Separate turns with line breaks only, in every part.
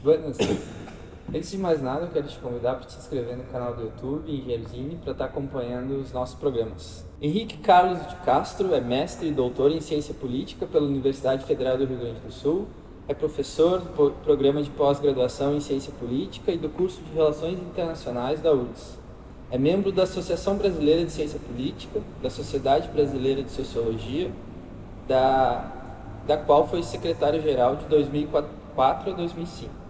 Buenas. Antes de mais nada, eu quero te convidar para te inscrever no canal do YouTube Engenheirizine para estar acompanhando os nossos programas. Henrique Carlos de Castro é mestre e doutor em Ciência Política pela Universidade Federal do Rio Grande do Sul, é professor do programa de pós-graduação em Ciência Política e do curso de Relações Internacionais da URGS. É membro da Associação Brasileira de Ciência Política, da Sociedade Brasileira de Sociologia, da qual foi secretário-geral de 2004 a 2005.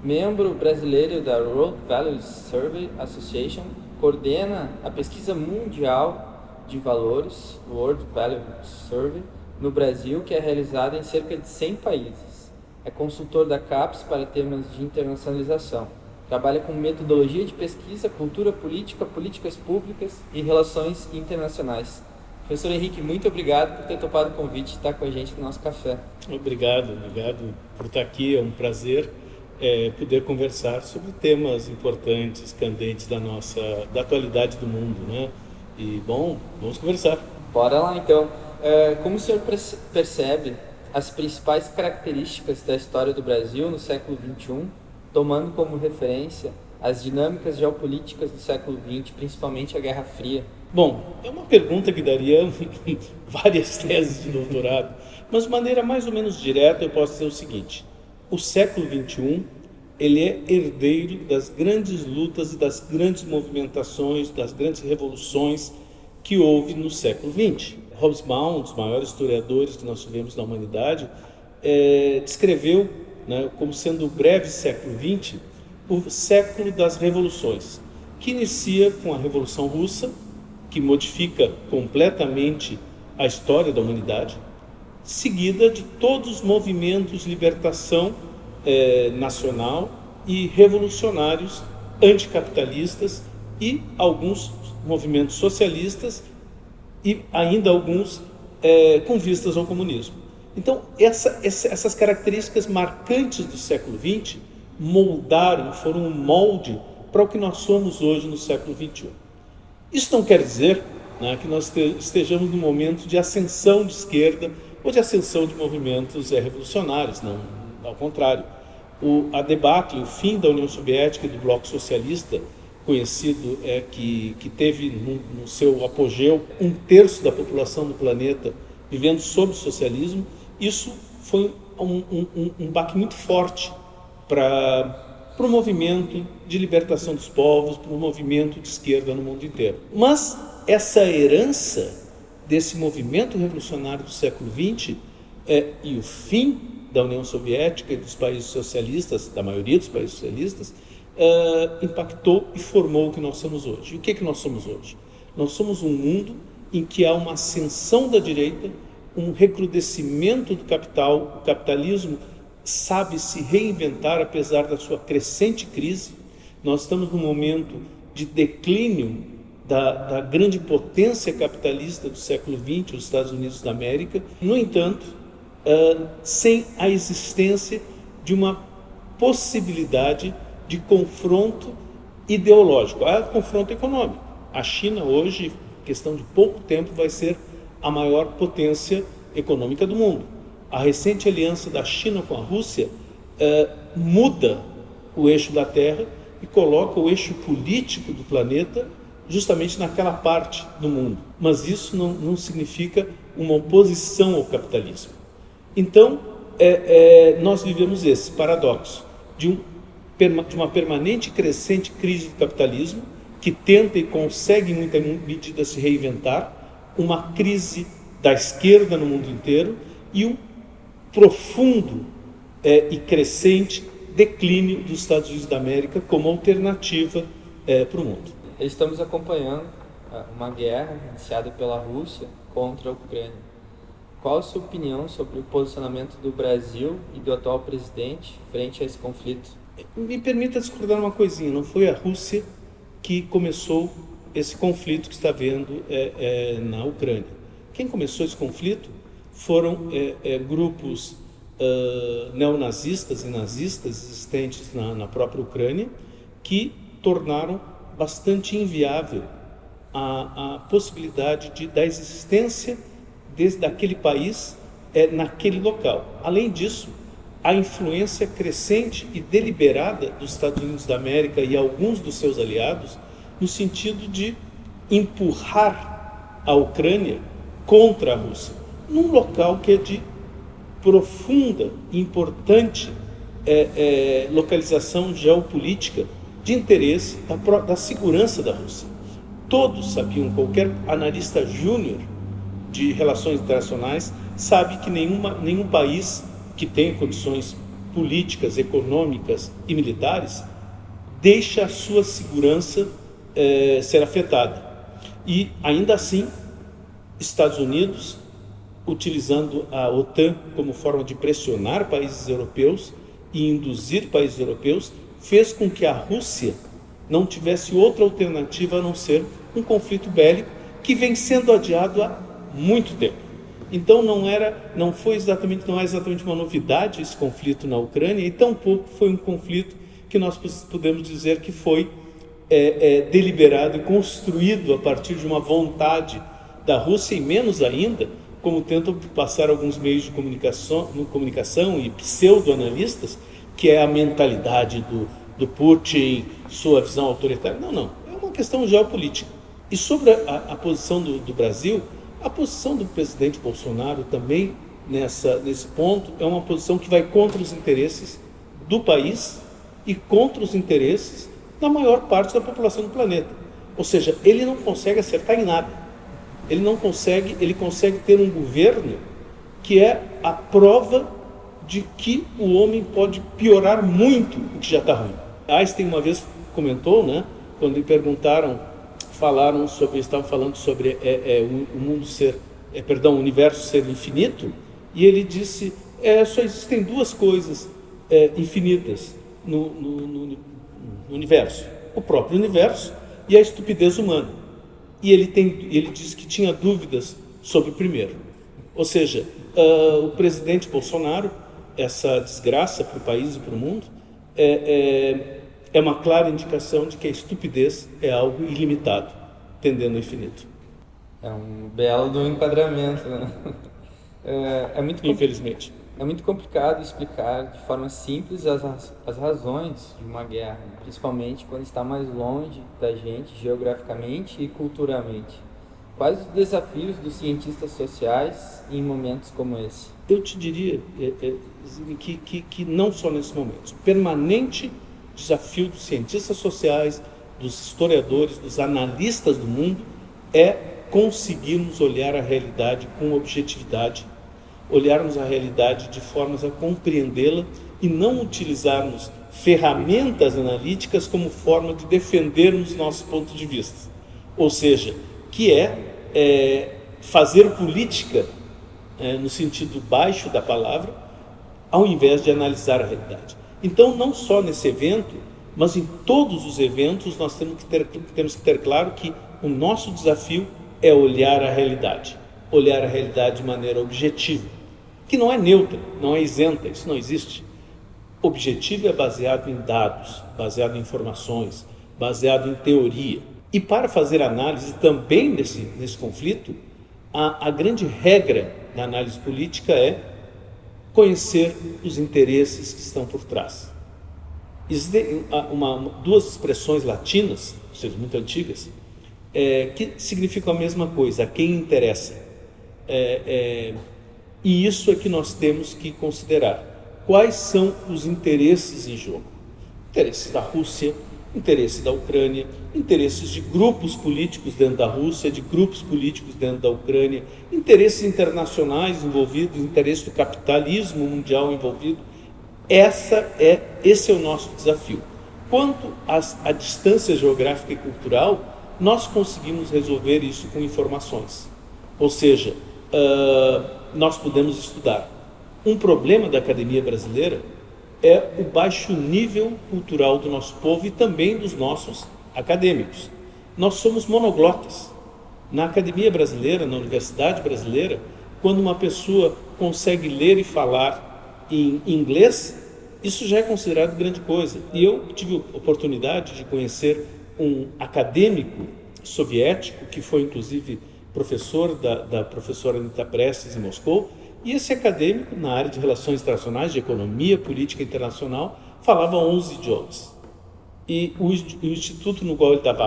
Membro brasileiro da World Values Survey Association, coordena a pesquisa mundial de valores, World Values Survey, no Brasil, que é realizada em cerca de 100 países. É consultor da CAPES para temas de internacionalização. Trabalha com metodologia de pesquisa, cultura política, políticas públicas e relações internacionais. Professor Henrique, muito obrigado por ter topado o convite de estar com a gente no nosso café.
Obrigado por estar aqui. É um prazer poder conversar sobre temas importantes, candentes da atualidade do mundo, né? E, bom, vamos conversar.
Bora lá, então. Como o senhor percebe as principais características da história do Brasil no século XXI, tomando como referência as dinâmicas geopolíticas do século XX, principalmente a Guerra Fria?
Bom, é uma pergunta que daria várias teses de doutorado, mas de maneira mais ou menos direta eu posso dizer o seguinte: o século XXI ele é herdeiro das grandes lutas e das grandes movimentações, das grandes revoluções que houve no século XX. Hobsbawm, um dos maiores historiadores que nós tivemos na humanidade, descreveu, né, como sendo o breve século XX, o século das revoluções, que inicia com a Revolução Russa, que modifica completamente a história da humanidade, seguida de todos os movimentos de libertação nacional e revolucionários anticapitalistas e alguns movimentos socialistas e ainda alguns com vistas ao comunismo. Então, essas características marcantes do século XX moldaram, foram um molde para o que nós somos hoje no século XXI. Isso não quer dizer, né, que nós estejamos num momento de ascensão de esquerda ou de ascensão de movimentos revolucionários, não, ao contrário. A debacle, o fim da União Soviética e do Bloco Socialista, conhecido, que teve no seu apogeu 1/3 da população do planeta vivendo sob o socialismo, isso foi um baque muito forte para o movimento de libertação dos povos, para o movimento de esquerda no mundo inteiro. Mas essa herança desse movimento revolucionário do século XX e o fim da União Soviética e dos países socialistas, da maioria dos países socialistas, impactou e formou o que nós somos hoje. E o que nós somos hoje? Nós somos um mundo em que há uma ascensão da direita, um recrudescimento do capital. O capitalismo sabe se reinventar apesar da sua crescente crise. Nós estamos num momento de declínio da grande potência capitalista do século XX, os Estados Unidos da América. No entanto, sem a existência de uma possibilidade de confronto ideológico. Há confronto econômico. A China hoje, em questão de pouco tempo, vai ser a maior potência econômica do mundo. A recente aliança da China com a Rússia muda o eixo da Terra e coloca o eixo político do planeta justamente naquela parte do mundo. Mas isso não significa uma oposição ao capitalismo. Então, nós vivemos esse paradoxo de uma permanente e crescente crise do capitalismo, que tenta e consegue em muita medida se reinventar, uma crise da esquerda no mundo inteiro e um profundo e crescente declínio dos Estados Unidos da América como alternativa para o mundo.
Estamos acompanhando uma guerra iniciada pela Rússia contra a Ucrânia. Qual a sua opinião sobre o posicionamento do Brasil e do atual presidente frente a esse conflito?
Me permita discordar uma coisinha, não foi a Rússia que começou esse conflito que está havendo na Ucrânia. Quem começou esse conflito foram grupos neonazistas e nazistas existentes na própria Ucrânia, que tornaram bastante inviável a possibilidade da existência daquele país naquele local. Além disso, a influência crescente e deliberada dos Estados Unidos da América e alguns dos seus aliados no sentido de empurrar a Ucrânia contra a Rússia, num local que é de profunda e importante localização geopolítica de interesse da segurança da Rússia. Todos sabiam, qualquer analista júnior de relações internacionais sabe que nenhum país que tenha condições políticas, econômicas e militares deixa a sua segurança ser afetada. E, ainda assim, Estados Unidos, utilizando a OTAN como forma de pressionar países europeus e induzir países europeus, fez com que a Rússia não tivesse outra alternativa a não ser um conflito bélico que vem sendo adiado há muito tempo. Então não é exatamente uma novidade esse conflito na Ucrânia, e tampouco foi um conflito que nós podemos dizer que foi deliberado e construído a partir de uma vontade da Rússia, e menos ainda, como tentam passar alguns meios de comunicação e pseudo-analistas, que é a mentalidade do Putin, sua visão autoritária. Não, é uma questão geopolítica. E sobre a posição do Brasil, a posição do presidente Bolsonaro também nesse ponto é uma posição que vai contra os interesses do país e contra os interesses da maior parte da população do planeta. Ou seja, ele não consegue acertar em nada. Ele consegue ter um governo que é a prova de que o homem pode piorar muito o que já está ruim. Einstein uma vez comentou, quando lhe estavam falando sobre o universo ser infinito, e ele disse, só existem duas coisas infinitas no universo: o próprio universo e a estupidez humana. E ele disse que tinha dúvidas sobre o primeiro. Ou seja, o presidente Bolsonaro, essa desgraça para o país e para o mundo, é uma clara indicação de que a estupidez é algo ilimitado, tendendo ao infinito.
É um belo do enquadramento,
Infelizmente.
É muito complicado explicar de forma simples as razões de uma guerra, principalmente quando está mais longe da gente geograficamente e culturalmente. Quais os desafios dos cientistas sociais em momentos como esse?
Eu te diria que não só nesses momentos. O permanente desafio dos cientistas sociais, dos historiadores, dos analistas do mundo é conseguirmos olhar a realidade com objetividade, olharmos a realidade de formas a compreendê-la e não utilizarmos ferramentas analíticas como forma de defendermos nosso ponto de vista. Ou seja, que fazer política no sentido baixo da palavra, ao invés de analisar a realidade. Então, não só nesse evento, mas em todos os eventos, nós temos que ter claro que o nosso desafio é olhar a realidade de maneira objetiva, que não é neutra, não é isenta, isso não existe. Objetivo é baseado em dados, baseado em informações, baseado em teoria. E para fazer análise também nesse conflito, a grande regra da análise política é conhecer os interesses que estão por trás. Existem duas expressões latinas, ou seja, muito antigas, que significam a mesma coisa: a quem interessa. E isso é que nós temos que considerar. Quais são os interesses em jogo? Interesses da Rússia, interesses da Ucrânia, interesses de grupos políticos dentro da Rússia, de grupos políticos dentro da Ucrânia, interesses internacionais envolvidos, interesses do capitalismo mundial envolvido. Esse é o nosso desafio. Quanto à distância geográfica e cultural, nós conseguimos resolver isso com informações. Ou seja, nós podemos estudar. Um problema da academia brasileira é o baixo nível cultural do nosso povo e também dos nossos acadêmicos. Nós somos monoglotas. Na academia brasileira, na universidade brasileira, quando uma pessoa consegue ler e falar em inglês, isso já é considerado grande coisa. E eu tive a oportunidade de conhecer um acadêmico soviético, que foi inclusive professor da professora Anita Prestes em Moscou, E esse acadêmico, na área de relações internacionais, de economia, política internacional, falava 11 idiomas. E o instituto no qual ele dava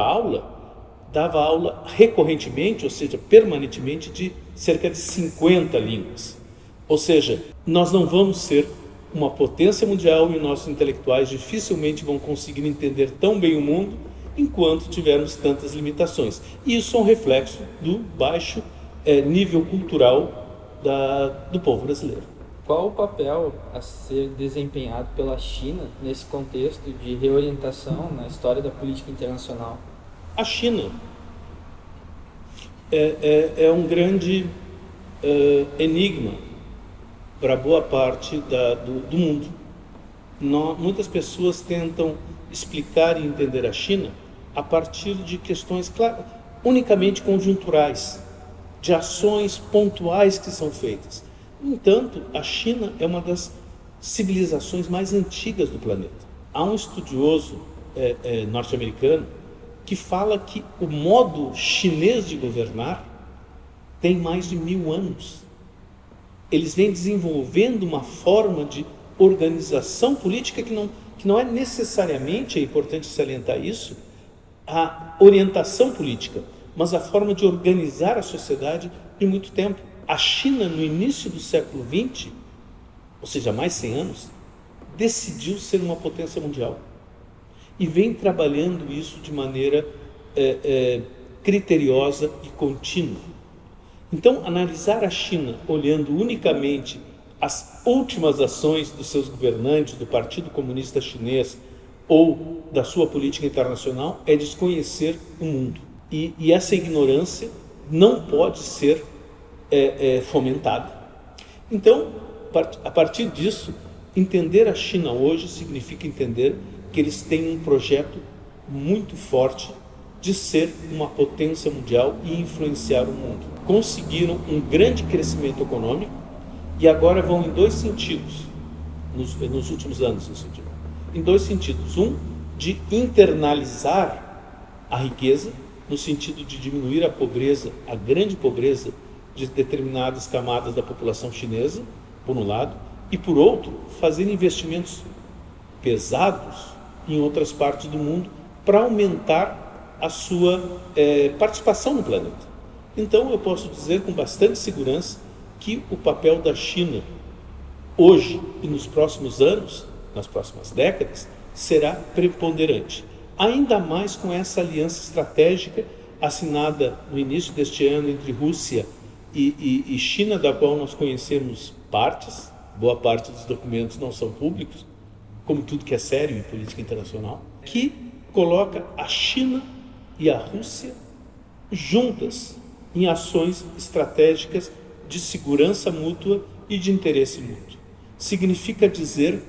aula recorrentemente, ou seja, permanentemente, de cerca de 50 línguas. Ou seja, nós não vamos ser uma potência mundial e nossos intelectuais dificilmente vão conseguir entender tão bem o mundo enquanto tivermos tantas limitações. E isso é um reflexo do baixo nível cultural do povo brasileiro.
Qual o papel a ser desempenhado pela China nesse contexto de reorientação na história da política internacional?
A China é um grande enigma para boa parte do mundo. Muitas pessoas tentam explicar e entender a China a partir de questões unicamente conjunturais, de ações pontuais que são feitas. No entanto, a China é uma das civilizações mais antigas do planeta. Há um estudioso norte-americano que fala que o modo chinês de governar tem mais de 1000 anos. Eles vêm desenvolvendo uma forma de organização política que não é necessariamente, é importante salientar isso, a orientação política, mas a forma de organizar a sociedade de muito tempo. A China, no início do século XX, ou seja, mais 100 anos, decidiu ser uma potência mundial. E vem trabalhando isso de maneira criteriosa e contínua. Então, analisar a China olhando unicamente as últimas ações dos seus governantes, do Partido Comunista Chinês ou da sua política internacional, é desconhecer o mundo. E essa ignorância não pode ser fomentada. Então, a partir disso, entender a China hoje significa entender que eles têm um projeto muito forte de ser uma potência mundial e influenciar o mundo. Conseguiram um grande crescimento econômico e agora vão em dois sentidos, nos últimos anos, em dois sentidos. Um, de internalizar a riqueza, no sentido de diminuir a pobreza, a grande pobreza de determinadas camadas da população chinesa, por um lado, e por outro, fazer investimentos pesados em outras partes do mundo para aumentar a sua participação no planeta. Então eu posso dizer com bastante segurança que o papel da China hoje e nos próximos anos, nas próximas décadas, será preponderante. Ainda mais com essa aliança estratégica assinada no início deste ano entre Rússia e China, da qual nós conhecemos partes, boa parte dos documentos não são públicos, como tudo que é sério em política internacional, que coloca a China e a Rússia juntas em ações estratégicas de segurança mútua e de interesse mútuo. Significa dizer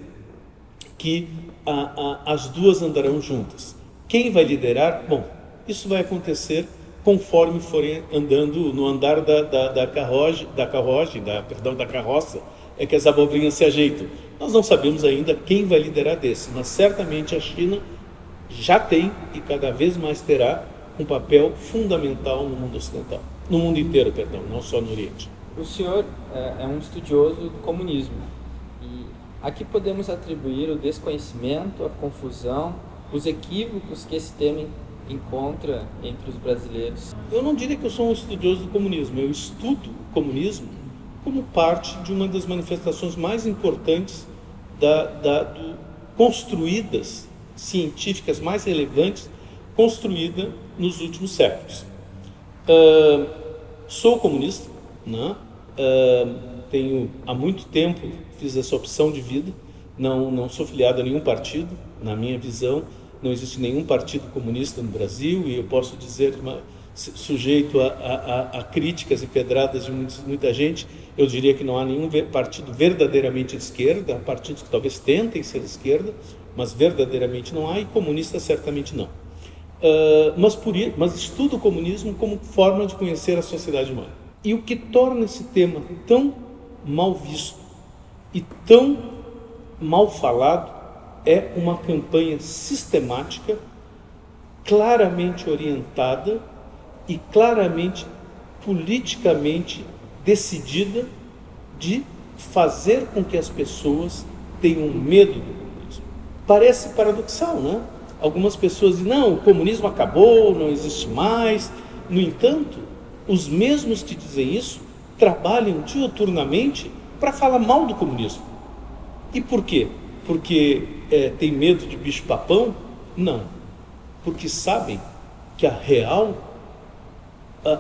que as duas andarão juntas. Quem vai liderar? Bom, isso vai acontecer conforme forem andando no andar da carroça, é que as abobrinhas se ajeitam. Nós não sabemos ainda quem vai liderar desse, mas certamente a China já tem e cada vez mais terá um papel fundamental no mundo ocidental, no mundo inteiro, não só no Oriente.
O senhor é um estudioso do comunismo e aqui podemos atribuir o desconhecimento, a confusão, os equívocos que esse tema encontra entre os brasileiros.
Eu não diria que eu sou um estudioso do comunismo, eu estudo o comunismo como parte de uma das manifestações mais importantes construídas, científicas mais relevantes, construída nos últimos séculos. Sou comunista, né? Tenho há muito tempo, fiz essa opção de vida, não sou filiado a nenhum partido. Na minha visão, não existe nenhum partido comunista no Brasil e eu posso dizer, sujeito a críticas e pedradas de muita gente, eu diria que não há nenhum partido verdadeiramente de esquerda. Há partidos que talvez tentem ser de esquerda, mas verdadeiramente não há, e comunista certamente não. Mas estudo o comunismo como forma de conhecer a sociedade humana. E o que torna esse tema tão mal visto e tão mal falado é uma campanha sistemática, claramente orientada e claramente politicamente decidida de fazer com que as pessoas tenham medo do comunismo. Parece paradoxal, né? Algumas pessoas dizem, não, o comunismo acabou, não existe mais. No entanto, os mesmos que dizem isso trabalham diuturnamente para falar mal do comunismo. E por quê? Porque tem medo de bicho-papão? Não. Porque sabem que a real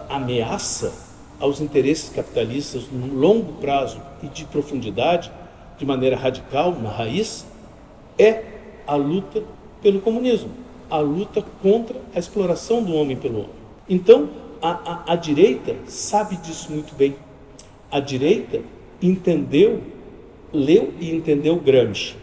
ameaça aos interesses capitalistas no longo prazo e de profundidade, de maneira radical, na raiz, é a luta pelo comunismo, a luta contra a exploração do homem pelo homem. Então, a direita sabe disso muito bem. A direita entendeu, leu e entendeu Gramsci.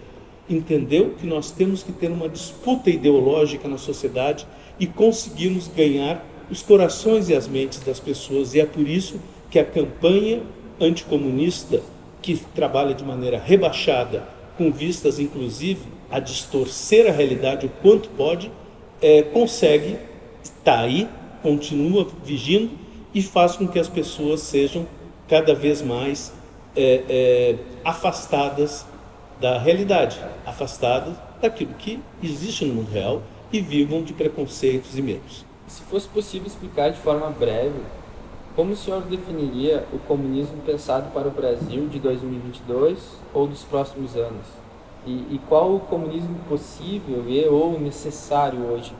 Entendeu que nós temos que ter uma disputa ideológica na sociedade e conseguirmos ganhar os corações e as mentes das pessoas. E é por isso que a campanha anticomunista, que trabalha de maneira rebaixada, com vistas inclusive a distorcer a realidade o quanto pode, consegue estar aí, continua vigindo e faz com que as pessoas sejam cada vez mais afastadas da realidade, afastadas daquilo que existe no mundo real e vivam de preconceitos e medos.
Se fosse possível explicar de forma breve, como o senhor definiria o comunismo pensado para o Brasil de 2022 ou dos próximos anos? E qual o comunismo possível ou necessário hoje?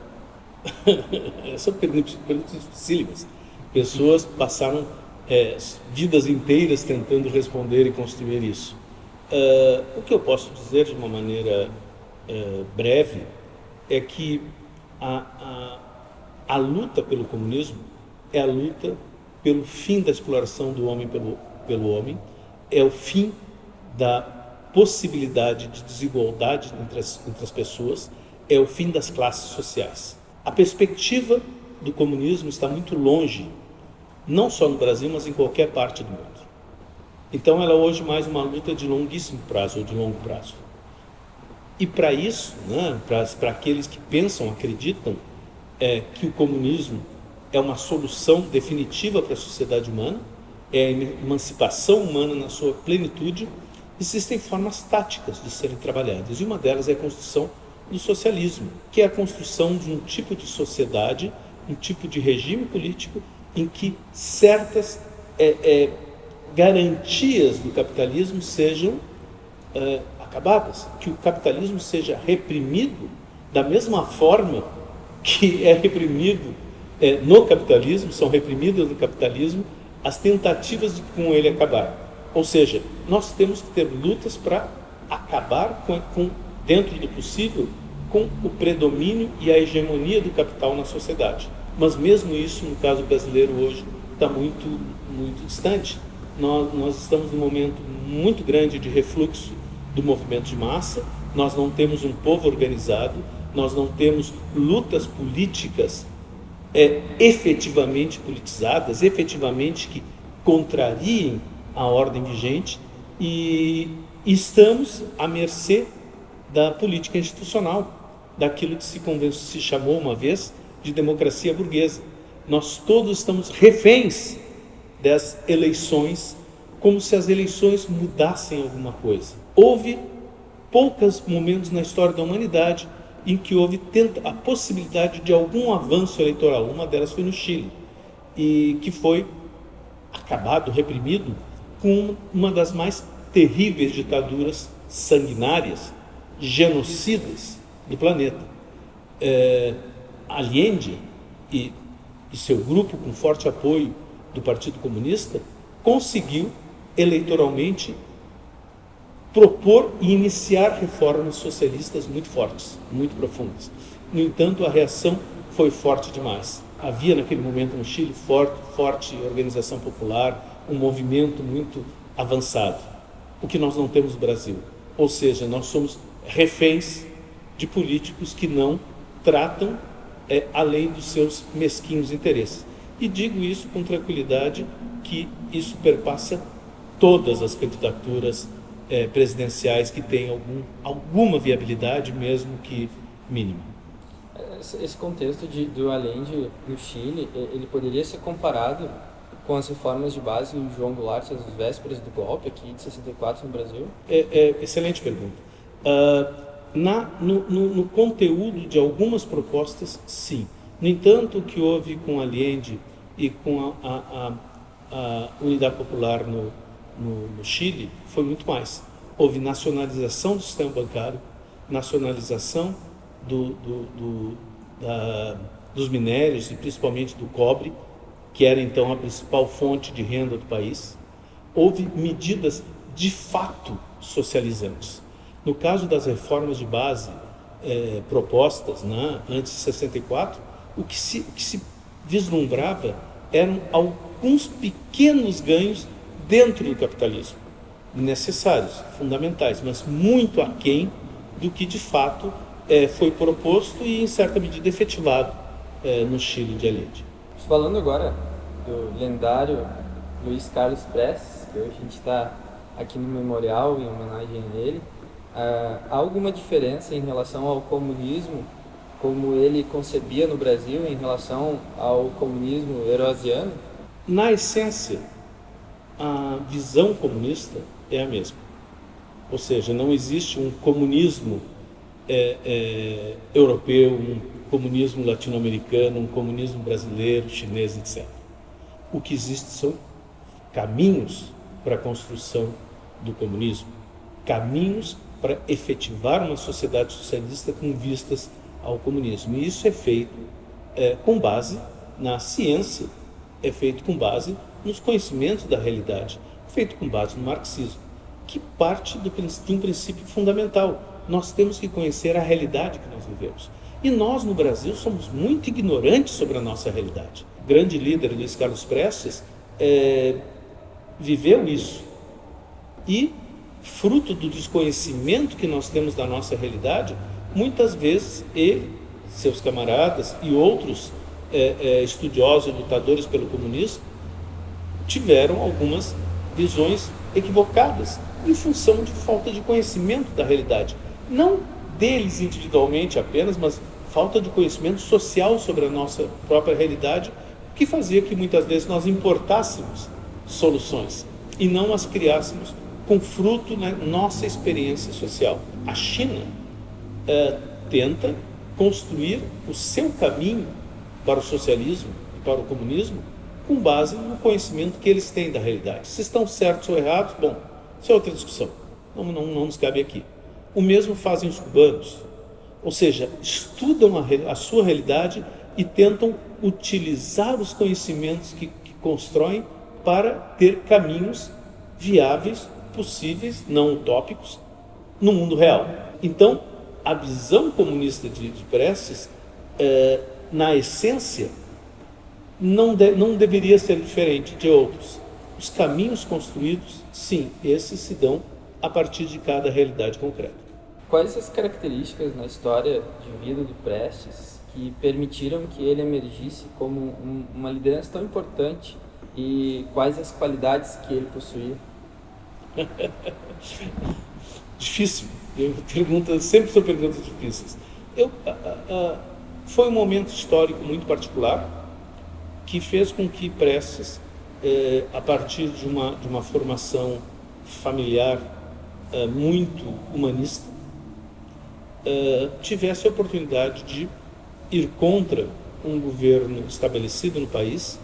São perguntas dificílimas. Pessoas passaram vidas inteiras tentando responder e construir isso. O que eu posso dizer de uma maneira breve é que a luta pelo comunismo é a luta pelo fim da exploração do homem pelo homem, é o fim da possibilidade de desigualdade entre as pessoas, é o fim das classes sociais. A perspectiva do comunismo está muito longe, não só no Brasil, mas em qualquer parte do mundo. Então ela é hoje mais uma luta de longuíssimo prazo ou de longo prazo. E para isso, né, para aqueles que pensam, acreditam que o comunismo é uma solução definitiva para a sociedade humana, é a emancipação humana na sua plenitude, existem formas táticas de serem trabalhadas. E uma delas é a construção do socialismo, que é a construção de um tipo de sociedade, um tipo de regime político em que certas garantias do capitalismo sejam acabadas, que o capitalismo seja reprimido da mesma forma que é reprimido no capitalismo, são reprimidas no capitalismo as tentativas de com ele acabar. Ou seja, nós temos que ter lutas para acabar com, dentro do possível, com o predomínio e a hegemonia do capital na sociedade. Mas mesmo isso, no caso brasileiro hoje, está muito, muito distante. Nós estamos num momento muito grande de refluxo do movimento de massa, nós não temos um povo organizado, nós não temos lutas políticas efetivamente politizadas, efetivamente que contrariem a ordem vigente, e estamos à mercê da política institucional, daquilo que se chamou uma vez de democracia burguesa. Nós todos estamos reféns das eleições, como se as eleições mudassem alguma coisa. Houve poucos momentos na história da humanidade em que houve a possibilidade de algum avanço eleitoral. Uma delas foi no Chile, e que foi acabado, reprimido, com uma das mais terríveis ditaduras sanguinárias, genocidas do planeta. Allende e seu grupo, com forte apoio do Partido Comunista, conseguiu eleitoralmente propor e iniciar reformas socialistas muito fortes, muito profundas. No entanto, a reação foi forte demais. Havia naquele momento no Chile forte organização popular, um movimento muito avançado, o que nós não temos no Brasil. Ou seja, nós somos reféns de políticos que não tratam além dos seus mesquinhos interesses. E digo isso com tranquilidade, que isso perpassa todas as candidaturas presidenciais que têm alguma viabilidade, mesmo que mínima.
Esse contexto do Allende no Chile, ele poderia ser comparado com as reformas de base do João Goulart às vésperas do golpe aqui de 64 no Brasil?
Excelente pergunta. No conteúdo de algumas propostas, sim. No entanto, o que houve com Allende e com a Unidade Popular no Chile foi muito mais. Houve nacionalização do sistema bancário, nacionalização dos minérios e principalmente do cobre, que era então a principal fonte de renda do país. Houve medidas de fato socializantes. No caso das reformas de base propostas, né, antes de 64, o que se vislumbrava eram alguns pequenos ganhos dentro do capitalismo, necessários, fundamentais, mas muito aquém do que de fato foi proposto e em certa medida efetivado no Chile de Allende.
Falando agora do lendário Luiz Carlos Prestes, que hoje a gente está aqui no memorial em homenagem a ele, há alguma diferença em relação ao comunismo, como ele concebia no Brasil, em relação ao comunismo eurasiano?
Na essência, a visão comunista é a mesma. Ou seja, não existe um comunismo europeu, um comunismo latino-americano, um comunismo brasileiro, chinês, etc. O que existe são caminhos para a construção do comunismo, caminhos para efetivar uma sociedade socialista com vistas ao comunismo. E isso é feito com base na ciência, é feito com base nos conhecimentos da realidade, feito com base no marxismo, que parte de um princípio fundamental. Nós temos que conhecer a realidade que nós vivemos. E nós, no Brasil, somos muito ignorantes sobre a nossa realidade. O grande líder, Luiz Carlos Prestes, viveu isso. E, fruto do desconhecimento que nós temos da nossa realidade, muitas vezes ele, seus camaradas e outros estudiosos e lutadores pelo comunismo tiveram algumas visões equivocadas em função de falta de conhecimento da realidade. Não deles individualmente apenas, mas falta de conhecimento social sobre a nossa própria realidade, que fazia que muitas vezes nós importássemos soluções e não as criássemos com fruto na nossa experiência social. A China tenta construir o seu caminho para o socialismo e para o comunismo com base no conhecimento que eles têm da realidade. Se estão certos ou errados, bom, isso é outra discussão, não nos cabe aqui. O mesmo fazem os cubanos, ou seja, estudam a sua realidade e tentam utilizar os conhecimentos que constroem para ter caminhos viáveis, possíveis, não utópicos, no mundo real. Então, a visão comunista de Prestes, na essência, não deveria ser diferente de outros. Os caminhos construídos, sim, esses se dão a partir de cada realidade concreta.
Quais as características na história de vida do Prestes que permitiram que ele emergisse como uma liderança tão importante, e quais as qualidades que ele possuía?
Difícil. Sempre são perguntas difíceis. Foi um momento histórico muito particular que fez com que Prestes, a partir de uma formação familiar muito humanista, tivesse a oportunidade de ir contra um governo estabelecido no país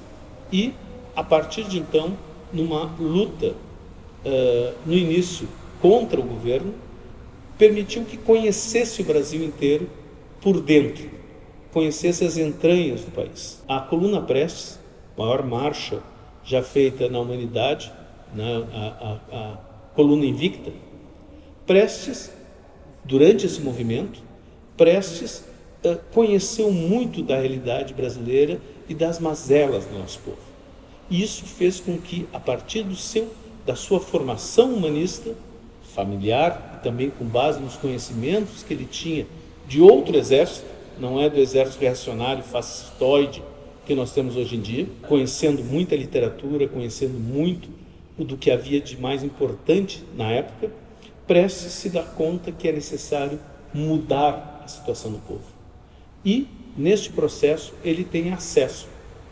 e, a partir de então, numa luta no início contra o governo, permitiu que conhecesse o Brasil inteiro por dentro, conhecesse as entranhas do país. A Coluna Prestes, maior marcha já feita na humanidade, né, a Coluna Invicta, Prestes, durante esse movimento, Prestes conheceu muito da realidade brasileira e das mazelas do nosso povo. E isso fez com que, a partir da sua formação humanista, familiar, e também com base nos conhecimentos que ele tinha de outro exército, não é do exército reacionário fascistoide que nós temos hoje em dia, conhecendo muita literatura, conhecendo muito do que havia de mais importante na época, Prestes se dar conta que é necessário mudar a situação do povo. E, neste processo, ele tem acesso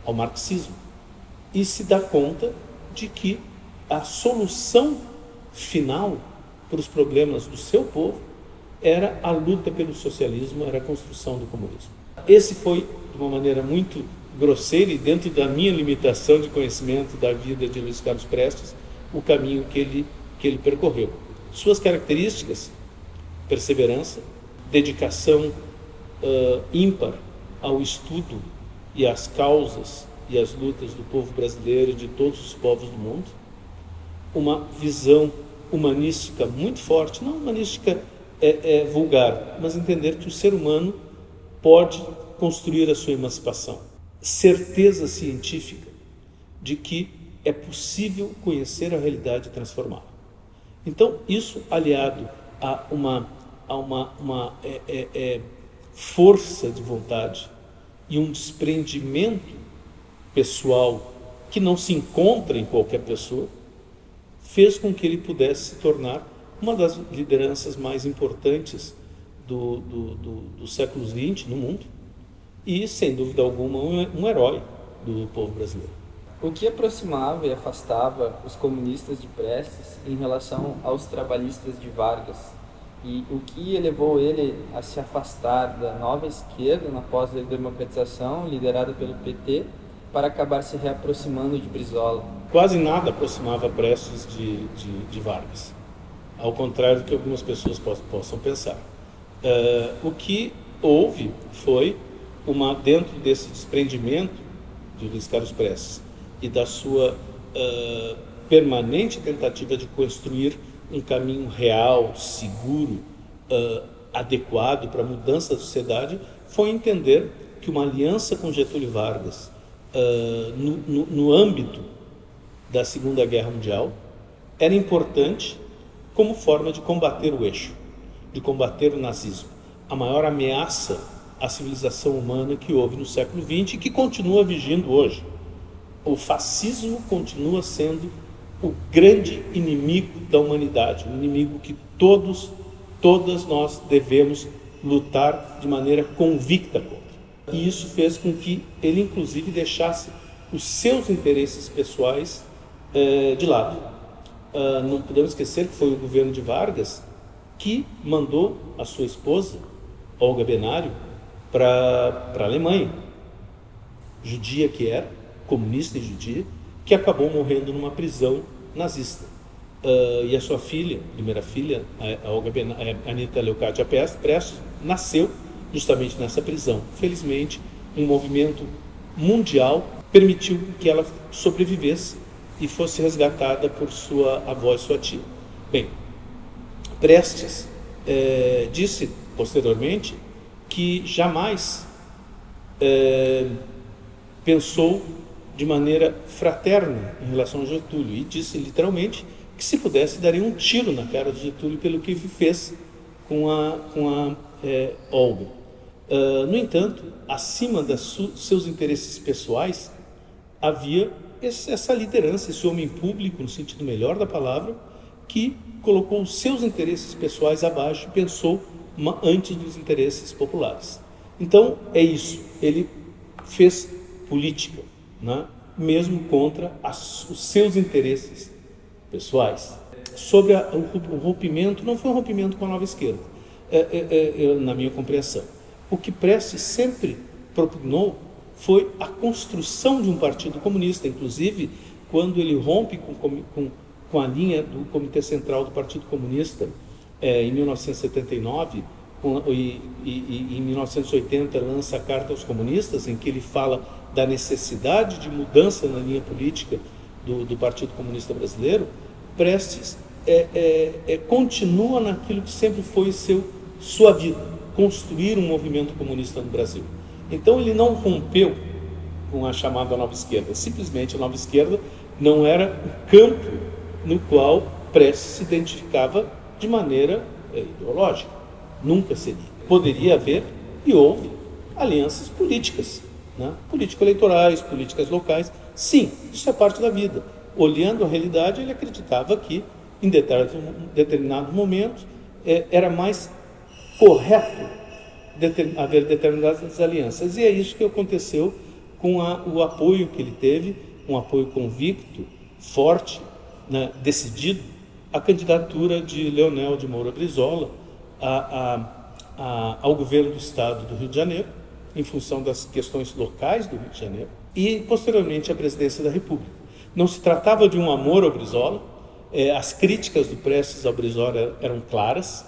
ao marxismo. e se dá conta de que a solução final para os problemas do seu povo era a luta pelo socialismo, era a construção do comunismo. Esse foi, de uma maneira muito grosseira e dentro da minha limitação de conhecimento da vida de Luiz Carlos Prestes, o caminho que ele percorreu. Suas características: perseverança, dedicação ímpar ao estudo e às causas e às lutas do povo brasileiro e de todos os povos do mundo, uma visão humanística muito forte, não humanística vulgar, mas entender que o ser humano pode construir a sua emancipação, certeza científica de que é possível conhecer a realidade e transformá-la. Então, isso aliado a uma força de vontade e um desprendimento pessoal que não se encontra em qualquer pessoa, fez com que ele pudesse se tornar uma das lideranças mais importantes do século XX no mundo e, sem dúvida alguma, um herói do povo brasileiro.
O que aproximava e afastava os comunistas de Prestes em relação aos trabalhistas de Vargas? E o que levou ele a se afastar da nova esquerda na pós-democratização, liderada pelo PT, para acabar se reaproximando de Brizola?
Quase nada aproximava Prestes de Vargas, ao contrário do que algumas pessoas possam pensar. O que houve foi, dentro desse desprendimento de Luiz Carlos Prestes e da sua permanente tentativa de construir um caminho real, seguro, adequado para a mudança da sociedade, foi entender que uma aliança com Getúlio Vargas no âmbito da Segunda Guerra Mundial era importante como forma de combater o eixo, de combater o nazismo, a maior ameaça à civilização humana que houve no século XX e que continua vigindo hoje. O fascismo continua sendo o grande inimigo da humanidade, um inimigo que todas nós devemos lutar de maneira convicta contra. E isso fez com que ele, inclusive, deixasse os seus interesses pessoais de lado. Não podemos esquecer que foi o governo de Vargas que mandou a sua esposa, Olga Benário, para a Alemanha, judia que era, comunista e judia, que acabou morrendo numa prisão nazista. E a sua filha, primeira filha, a Anita Leocádia Prestes, nasceu justamente nessa prisão. Felizmente, um movimento mundial permitiu que ela sobrevivesse e fosse resgatada por sua avó e sua tia. Bem, Prestes disse posteriormente que jamais pensou de maneira fraterna em relação a Getúlio e disse literalmente que, se pudesse, daria um tiro na cara de Getúlio pelo que fez com a Olga. No entanto, acima dos seus interesses pessoais, havia essa liderança, esse homem público, no sentido melhor da palavra, que colocou os seus interesses pessoais abaixo e pensou antes dos interesses populares. Então, é isso. Ele fez política, né? Mesmo contra os seus interesses pessoais. Sobre o rompimento, não foi um rompimento com a nova esquerda, na minha compreensão. O que Prestes sempre propugnou foi a construção de um partido comunista. Inclusive, quando ele rompe com a linha do Comitê Central do Partido Comunista em 1979, e em 1980 lança a Carta aos Comunistas, em que ele fala da necessidade de mudança na linha política do Partido Comunista Brasileiro, Prestes continua naquilo que sempre foi sua vida, construir um movimento comunista no Brasil. Então ele não rompeu com a chamada nova esquerda, simplesmente a nova esquerda não era o campo no qual Prestes se identificava de maneira ideológica, nunca seria. Poderia haver, e houve, alianças políticas, né? Político-eleitorais, políticas locais, sim, isso é parte da vida. Olhando a realidade, ele acreditava que em determinado momento era mais correto haver determinadas alianças, e é isso que aconteceu com o apoio que ele teve um apoio convicto, forte, né, decidido, a candidatura de Leonel de Moura Brizola ao governo do Estado do Rio de Janeiro, em função das questões locais do Rio de Janeiro, e posteriormente à presidência da República. Não se tratava de um amor ao Brizola, as críticas do Prestes ao Brizola eram claras,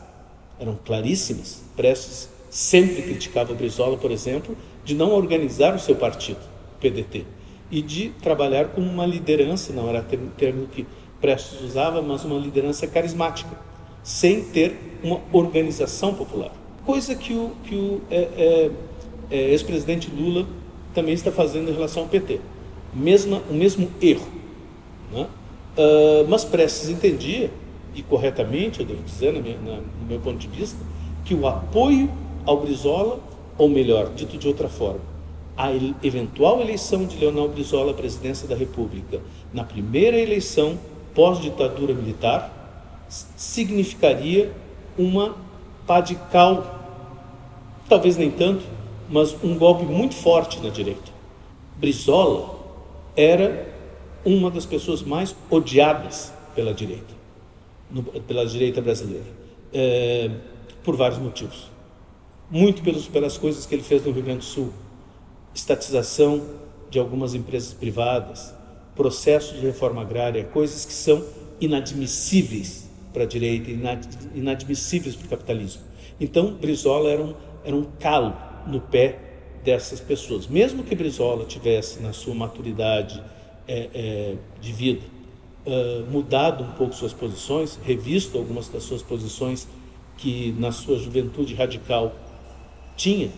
eram claríssimas. Prestes sempre criticava o Brizola, por exemplo, de não organizar o seu partido, o PDT, e de trabalhar como uma liderança, não era o termo que Prestes usava, mas uma liderança carismática, sem ter uma organização popular. Coisa que o ex-presidente Lula também está fazendo em relação ao PT. O mesmo erro, né? Mas Prestes entendia, e corretamente, eu devo dizer, no meu ponto de vista, que o apoio ao Brizola, ou melhor, dito de outra forma, a eventual eleição de Leonel Brizola à presidência da República, na primeira eleição pós-ditadura militar, significaria uma pá de cal, talvez nem tanto, mas um golpe muito forte na direita. Brizola era uma das pessoas mais odiadas pela direita brasileira, por vários motivos. Muito pelas coisas que ele fez no Rio Grande do Sul, estatização de algumas empresas privadas, processo de reforma agrária, coisas que são inadmissíveis para a direita, inadmissíveis para o capitalismo. Então, Brizola era um calo no pé dessas pessoas. Mesmo que Brizola tivesse, na sua maturidade de vida, mudado um pouco suas posições, revisto algumas das suas posições que na sua juventude radical tinha,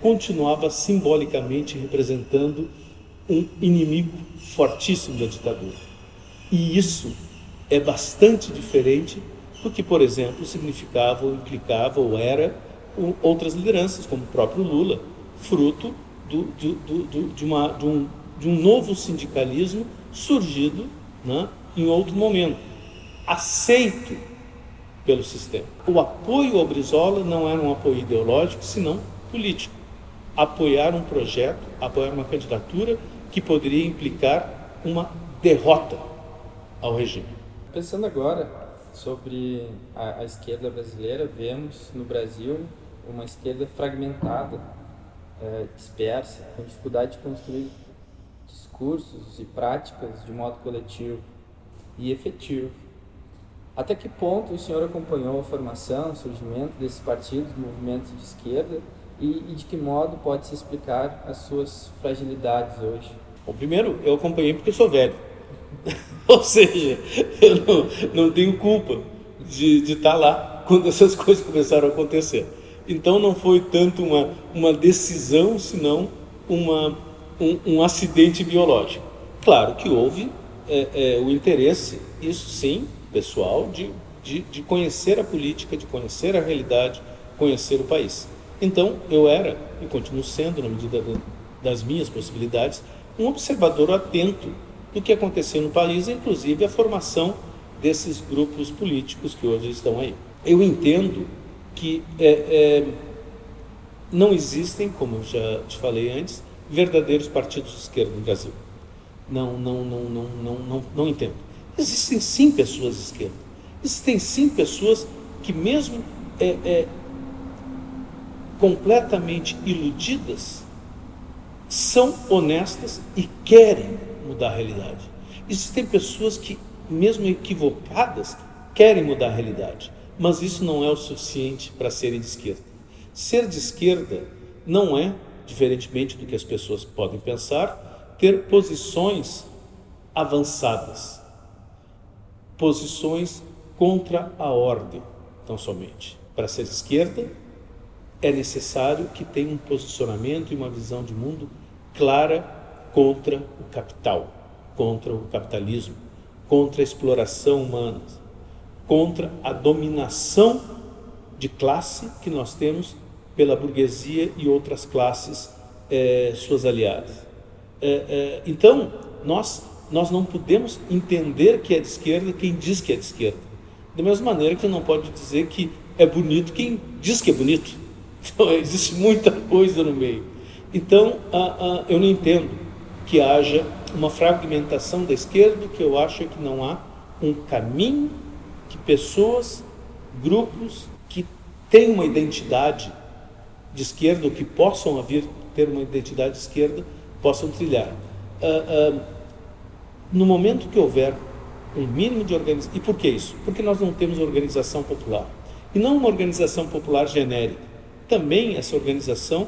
continuava simbolicamente representando um inimigo fortíssimo da ditadura. E isso é bastante diferente do que, por exemplo, significava ou implicava ou era outras lideranças, como o próprio Lula, fruto de um novo sindicalismo surgido, né, em outro momento, aceito pelo sistema. O apoio ao Brizola não era um apoio ideológico, senão político. Apoiar um projeto, apoiar uma candidatura que poderia implicar uma derrota ao regime.
Pensando agora sobre a esquerda brasileira, vemos no Brasil uma esquerda fragmentada, dispersa, com dificuldade de construir discursos e práticas de modo coletivo e efetivo. Até que ponto o senhor acompanhou a formação, o surgimento desses partidos, movimentos de esquerda, e de que modo pode se explicar as suas fragilidades hoje?
Bom, primeiro, eu acompanhei porque eu sou velho. Ou seja, eu não tenho culpa de estar lá quando essas coisas começaram a acontecer. Então não foi tanto uma decisão, senão um acidente biológico. Claro que houve o interesse, isso sim, pessoal, de conhecer a política, de conhecer a realidade, conhecer o país. Então eu era, e continuo sendo, na medida das minhas possibilidades, um observador atento do que acontecia no país, inclusive a formação desses grupos políticos que hoje estão aí. Eu entendo que não existem, como eu já te falei antes, verdadeiros partidos de esquerda no Brasil. Não entendo. Existem sim pessoas de esquerda. Existem sim pessoas que mesmo completamente iludidas, são honestas e querem mudar a realidade. Existem pessoas que, mesmo equivocadas, querem mudar a realidade, mas isso não é o suficiente para serem de esquerda. Ser de esquerda não é, diferentemente do que as pessoas podem pensar, ter posições avançadas, posições contra a ordem, tão somente. Para ser de esquerda, é necessário que tenha um posicionamento e uma visão de mundo clara contra o capital, contra o capitalismo, contra a exploração humana, contra a dominação de classe que nós temos pela burguesia e outras classes suas aliadas. Então, nós não podemos entender que é de esquerda quem diz que é de esquerda. Da mesma maneira que não pode dizer que é bonito quem diz que é bonito. Então, existe muita coisa no meio. Então, eu não entendo que haja uma fragmentação da esquerda, que eu acho que não há um caminho que pessoas, grupos que têm uma identidade de esquerda, ou que possam vir ter uma identidade de esquerda, possam trilhar. No momento que houver um mínimo de organização... E por que isso? Porque nós não temos organização popular. E não uma organização popular genérica. Também essa organização,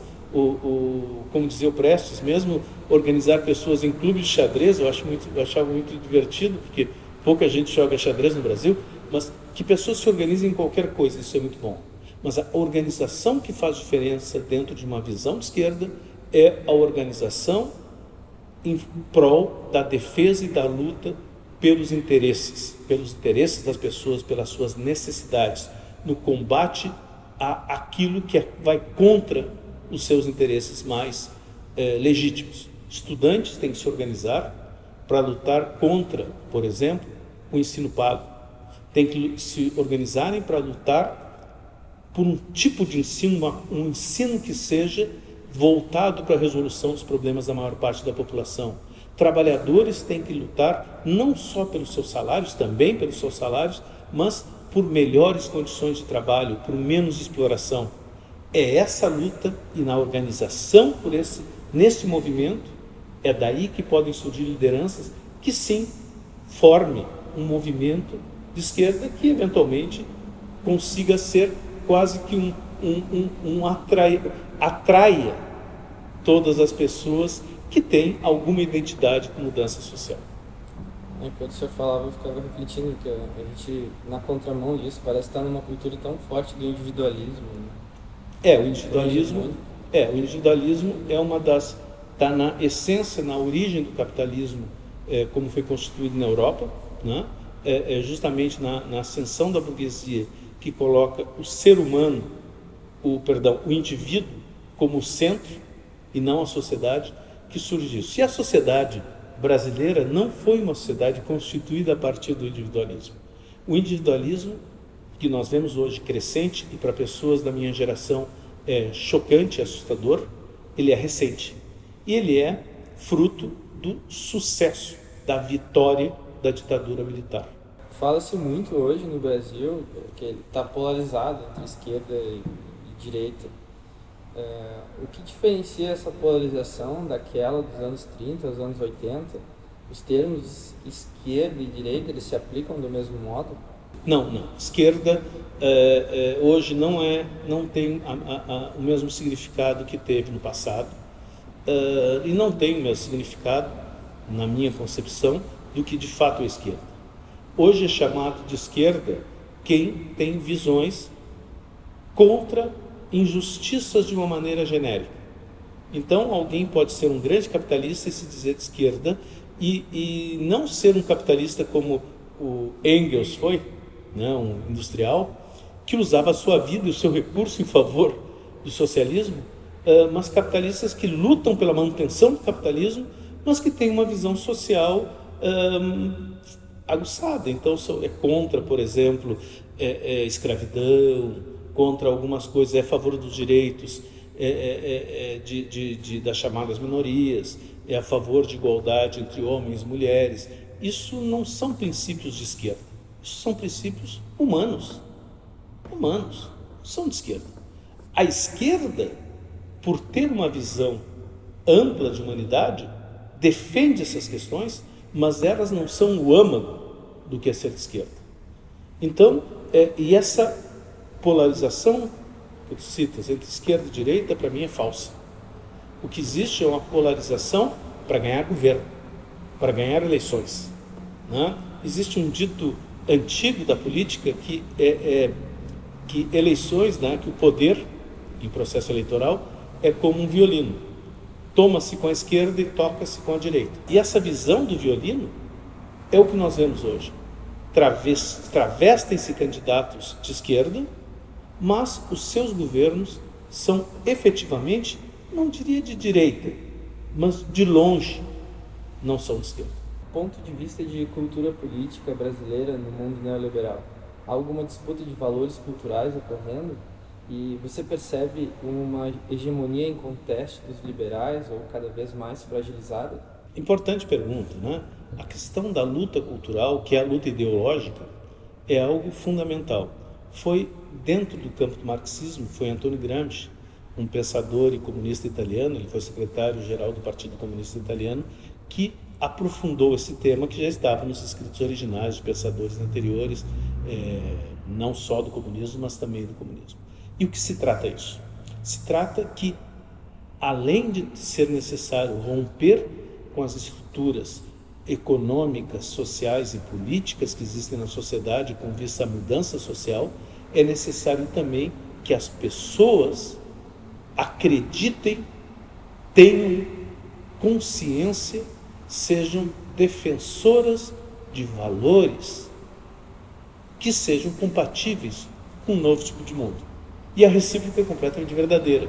como dizia o Prestes, mesmo organizar pessoas em clubes de xadrez, eu achava muito divertido, porque pouca gente joga xadrez no Brasil, mas que pessoas se organizem em qualquer coisa, isso é muito bom. Mas a organização que faz diferença dentro de uma visão de esquerda é a organização em prol da defesa e da luta pelos interesses das pessoas, pelas suas necessidades, no combate àquilo que vai contra os seus interesses mais legítimos. Estudantes têm que se organizar para lutar contra, por exemplo, o ensino pago. Têm que se organizarem para lutar por um tipo de ensino, um ensino que seja voltado para a resolução dos problemas da maior parte da população. Trabalhadores têm que lutar não só pelos seus salários, também pelos seus salários, mas por melhores condições de trabalho, por menos exploração. É essa luta, e na organização nesse movimento, é daí que podem surgir lideranças que sim formem um movimento de esquerda que eventualmente consiga ser quase que atraia todas as pessoas que têm alguma identidade com mudança social.
Enquanto o senhor falava, eu ficava refletindo que a gente, na contramão disso, parece estar numa cultura tão forte do individualismo.
O individualismo é uma das... está na essência, na origem do capitalismo, como foi constituído na Europa, né? Justamente na ascensão da burguesia, que coloca o ser humano, o indivíduo como centro e não a sociedade, que surge isso. E a sociedade brasileira não foi uma sociedade constituída a partir do individualismo. O individualismo que nós vemos hoje crescente, e para pessoas da minha geração é chocante, assustador, ele é recente. E ele é fruto do sucesso, da vitória da ditadura militar.
Fala-se muito hoje no Brasil que ele está polarizado entre esquerda e direita. O que diferencia essa polarização daquela dos anos 30 aos anos 80? Os termos esquerda e direita, eles se aplicam do mesmo modo?
Não. Esquerda hoje não tem o mesmo significado que teve no passado, e não tem o mesmo significado, na minha concepção, do que de fato é esquerda. Hoje é chamado de esquerda quem tem visões contra injustiças de uma maneira genérica. Então, alguém pode ser um grande capitalista e se dizer de esquerda e não ser um capitalista como o Engels foi, né, um industrial, que usava a sua vida e o seu recurso em favor do socialismo, mas capitalistas que lutam pela manutenção do capitalismo, mas que têm uma visão social aguçada. Então, é contra, por exemplo, escravidão, contra algumas coisas, é a favor dos direitos das chamadas minorias, é a favor de igualdade entre homens e mulheres. Isso não são princípios de esquerda, isso são princípios humanos, são de esquerda. A esquerda, por ter uma visão ampla de humanidade, defende essas questões, mas elas não são o âmago do que é ser de esquerda. Então, e essa polarização que tu citas entre esquerda e direita, para mim é falsa. O que existe é uma polarização para ganhar governo, para ganhar eleições, né? Existe um dito antigo da política que que eleições, né, que o poder em processo eleitoral é como um violino. Toma-se com a esquerda e toca-se com a direita. E essa visão do violino é o que nós vemos hoje. Travestem-se candidatos de esquerda, mas os seus governos são efetivamente, não diria de direita, mas de longe não são de esquerda.
Ponto de vista de cultura política brasileira no mundo neoliberal, há alguma disputa de valores culturais ocorrendo? E você percebe uma hegemonia em contexto dos liberais ou cada vez mais fragilizada?
Importante pergunta, né? A questão da luta cultural, que é a luta ideológica, é algo fundamental. Foi dentro do campo do marxismo, foi Antônio Gramsci, um pensador e comunista italiano, ele foi secretário-geral do Partido Comunista Italiano, que aprofundou esse tema que já estava nos escritos originais de pensadores anteriores, não só do comunismo, mas também do comunismo. E o que se trata isso? Se trata que, além de ser necessário romper com as estruturas econômicas, sociais e políticas que existem na sociedade com vista à mudança social, é necessário também que as pessoas acreditem, tenham consciência, sejam defensoras de valores que sejam compatíveis com um novo tipo de mundo. E a recíproca é completamente verdadeira.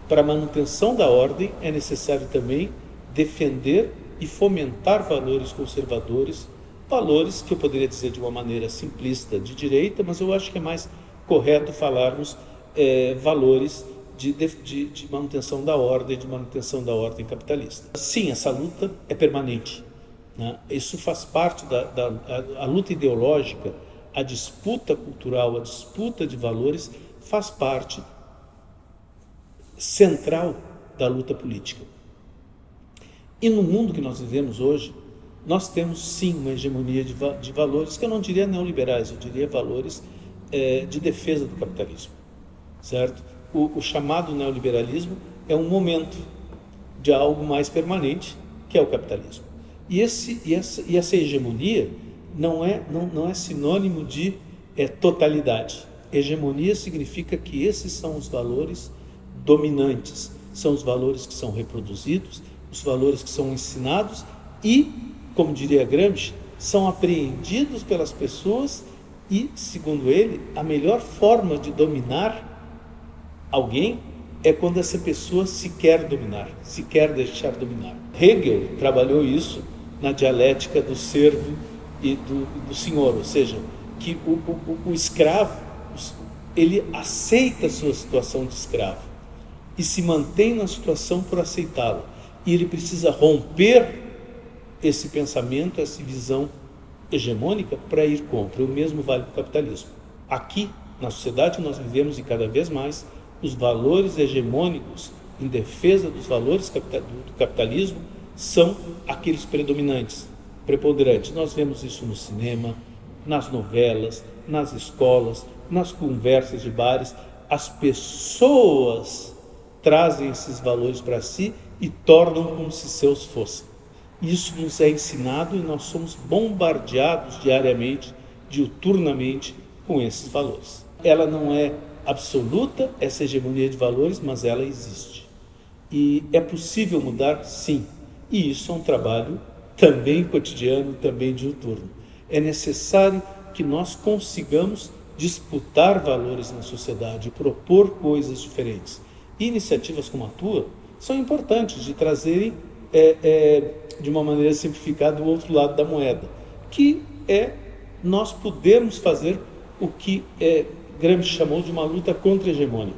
Para a manutenção da ordem é necessário também defender e fomentar valores conservadores, valores que eu poderia dizer de uma maneira simplista de direita, mas eu acho que é mais correto falarmos valores de manutenção da ordem, de manutenção da ordem capitalista. Sim, essa luta é permanente, né? Isso faz parte da luta ideológica, a disputa cultural, a disputa de valores faz parte central da luta política. E no mundo que nós vivemos hoje, nós temos sim uma hegemonia de valores, que eu não diria neoliberais, eu diria valores de defesa do capitalismo, certo? O chamado neoliberalismo é um momento de algo mais permanente, que é o capitalismo. E essa hegemonia não é sinônimo de totalidade. Hegemonia significa que esses são os valores dominantes, são os valores que são reproduzidos, os valores que são ensinados e, como diria Gramsci, são apreendidos pelas pessoas e, segundo ele, a melhor forma de dominar alguém é quando essa pessoa se quer dominar, se quer deixar dominar. Hegel trabalhou isso na dialética do servo e do senhor, ou seja, que o escravo, ele aceita a sua situação de escravo e se mantém na situação por aceitá-la. E ele precisa romper esse pensamento, essa visão hegemônica para ir contra. O mesmo vale para o capitalismo. Aqui, na sociedade que nós vivemos e cada vez mais, os valores hegemônicos em defesa dos valores do capitalismo são aqueles predominantes, preponderantes. Nós vemos isso no cinema, nas novelas, nas escolas, nas conversas de bares. As pessoas trazem esses valores para si e tornam como se seus fossem. Isso nos é ensinado e nós somos bombardeados diariamente, diuturnamente, com esses valores. Ela não é absoluta, essa hegemonia de valores, mas ela existe. E é possível mudar? Sim. E isso é um trabalho também cotidiano, também diuturno. É necessário que nós consigamos disputar valores na sociedade, propor coisas diferentes. E iniciativas como a tua são importantes de trazerem, de uma maneira simplificada, o outro lado da moeda, que é nós podermos fazer o que Gramsci chamou de uma luta contra-hegemônica.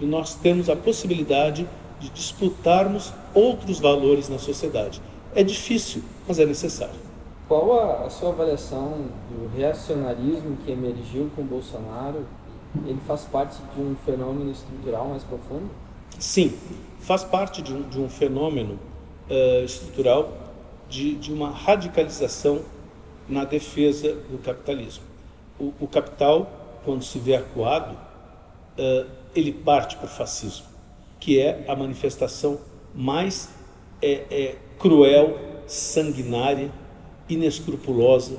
E nós temos a possibilidade de disputarmos outros valores na sociedade. É difícil, mas é necessário.
Qual a sua avaliação do reacionarismo que emergiu com Bolsonaro? Ele faz parte de um fenômeno estrutural mais profundo?
Sim, faz parte de um fenômeno estrutural, de uma radicalização na defesa do capitalismo. O capital, quando se vê acuado, ele parte para o fascismo, que é a manifestação mais cruel, sanguinária, inescrupulosa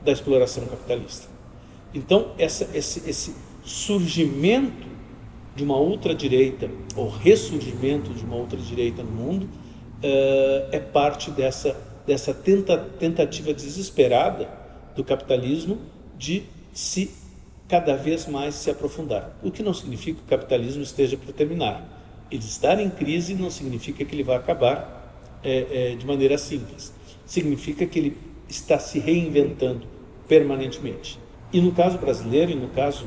da exploração capitalista. Então, esse surgimento de uma ultradireita, ou ressurgimento de uma ultradireita no mundo, é parte dessa tentativa desesperada do capitalismo de cada vez mais se aprofundar. O que não significa que o capitalismo esteja por terminar. Ele estar em crise não significa que ele vai acabar de maneira simples. Significa que ele está se reinventando permanentemente. E no caso brasileiro, e no caso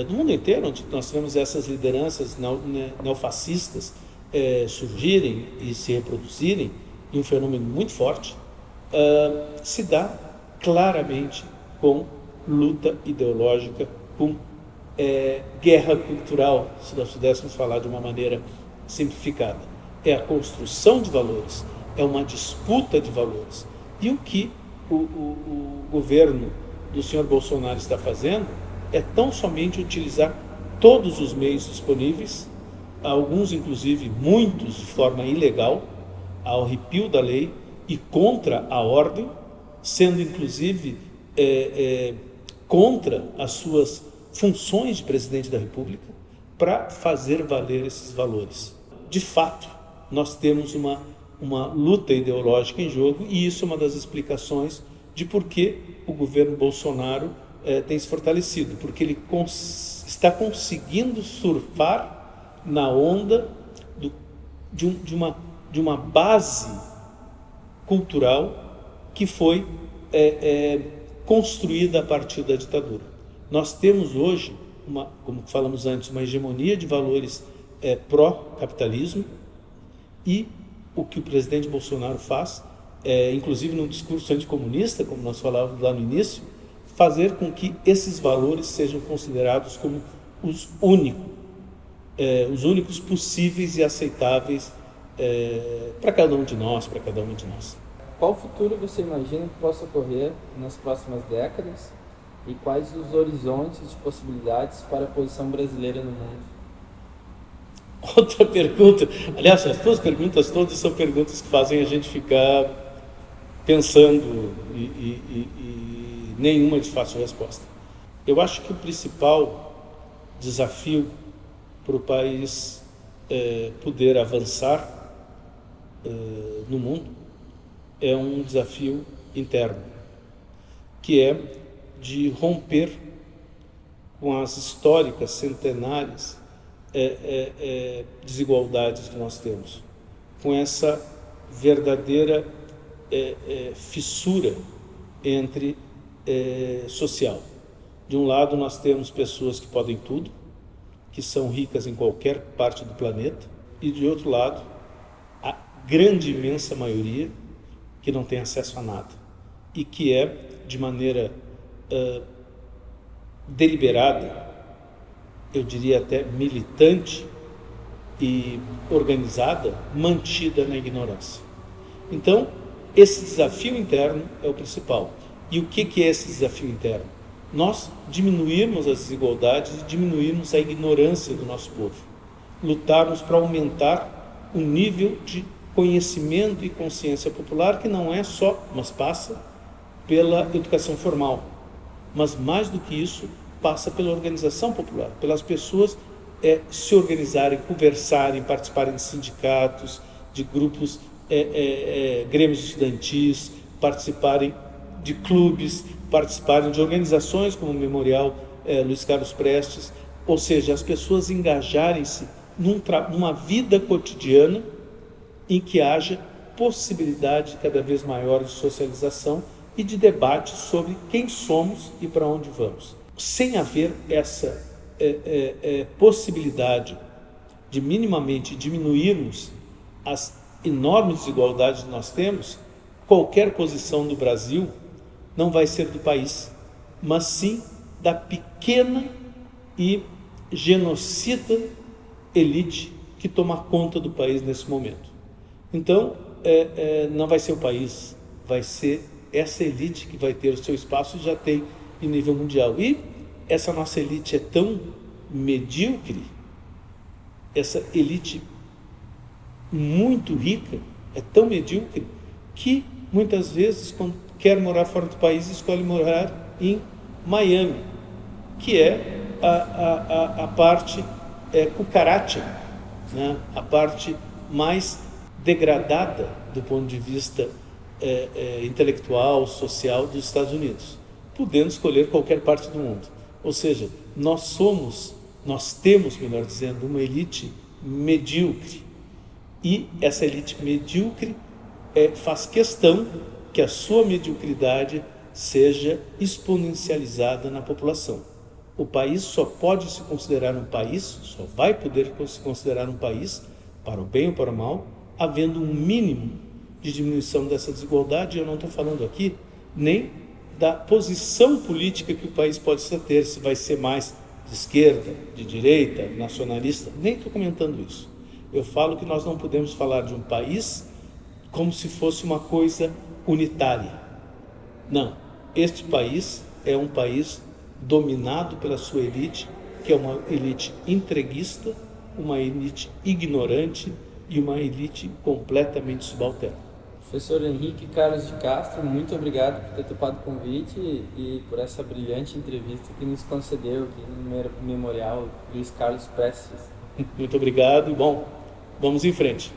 do mundo inteiro, onde nós temos essas lideranças neofascistas surgirem e se reproduzirem, e um fenômeno muito forte, se dá claramente com luta ideológica, com guerra cultural, se nós pudéssemos falar de uma maneira simplificada. É a construção de valores, é uma disputa de valores. E o que o governo do senhor Bolsonaro está fazendo é tão somente utilizar todos os meios disponíveis, alguns inclusive muitos de forma ilegal, ao arrepio da lei e contra a ordem, sendo inclusive contra as suas funções de presidente da República, para fazer valer esses valores. De fato, nós temos uma luta ideológica em jogo, e isso é uma das explicações de por que o governo Bolsonaro tem se fortalecido, porque ele está conseguindo surfar na onda de uma base cultural que foi construída a partir da ditadura. Nós temos hoje, como falamos antes, uma hegemonia de valores pró-capitalismo, e o que o presidente Bolsonaro faz, inclusive no discurso anticomunista, como nós falávamos lá no início, fazer com que esses valores sejam considerados como os únicos possíveis e aceitáveis para cada um de nós, para cada uma de nós.
Qual futuro você imagina que possa ocorrer nas próximas décadas e quais os horizontes de possibilidades para a posição brasileira no mundo?
Outra pergunta, aliás, as duas perguntas todas são perguntas que fazem a gente ficar pensando e nenhuma de fácil resposta. Eu acho que o principal desafio para o país poder avançar no mundo é um desafio interno, que é de romper com as históricas, centenárias desigualdades que nós temos, com essa verdadeira fissura entre social. De um lado nós temos pessoas que podem tudo, que são ricas em qualquer parte do planeta, e de outro lado a grande imensa maioria que não tem acesso a nada e que de maneira deliberada, eu diria até militante e organizada, mantida na ignorância. Então, esse desafio interno é o principal. E o que é esse desafio interno? Nós diminuirmos as desigualdades e diminuirmos a ignorância do nosso povo. Lutarmos para aumentar o nível de conhecimento e consciência popular, que não é só, mas passa pela educação formal, mas mais do que isso, passa pela organização popular, pelas pessoas se organizarem, conversarem, participarem de sindicatos, de grupos, grêmios estudantis, participarem de clubes, participarem de organizações como o Memorial Luiz Carlos Prestes, ou seja, as pessoas engajarem-se numa vida cotidiana em que haja possibilidade cada vez maior de socialização e de debate sobre quem somos e para onde vamos. Sem haver essa possibilidade de minimamente diminuirmos as enormes desigualdades que nós temos, qualquer posição do Brasil não vai ser do país, mas sim da pequena e genocida elite que toma conta do país nesse momento. Então, não vai ser o país, vai ser essa elite que vai ter o seu espaço e já tem em nível mundial. E essa nossa elite é tão medíocre, essa elite muito rica é tão medíocre que muitas vezes, quando quer morar fora do país, escolhe morar em Miami, que é a parte cucaracha, né? A parte mais degradada do ponto de vista intelectual, social dos Estados Unidos, podendo escolher qualquer parte do mundo. Ou seja, nós temos, melhor dizendo, uma elite medíocre, e essa elite medíocre faz questão que a sua mediocridade seja exponencializada na população. O país só pode se considerar um país, só vai poder se considerar um país, para o bem ou para o mal, havendo um mínimo de diminuição dessa desigualdade. Eu não estou falando aqui nem da posição política que o país pode ter, se vai ser mais de esquerda, de direita, nacionalista, nem estou comentando isso. Eu falo que nós não podemos falar de um país como se fosse uma coisa unitária. Não, este país é um país dominado pela sua elite, que é uma elite entreguista, uma elite ignorante e uma elite completamente subalterna.
Professor Henrique Carlos de Castro, muito obrigado por ter topado o convite e por essa brilhante entrevista que nos concedeu aqui no Memorial Luiz Carlos Prestes.
Muito obrigado e bom, vamos em frente.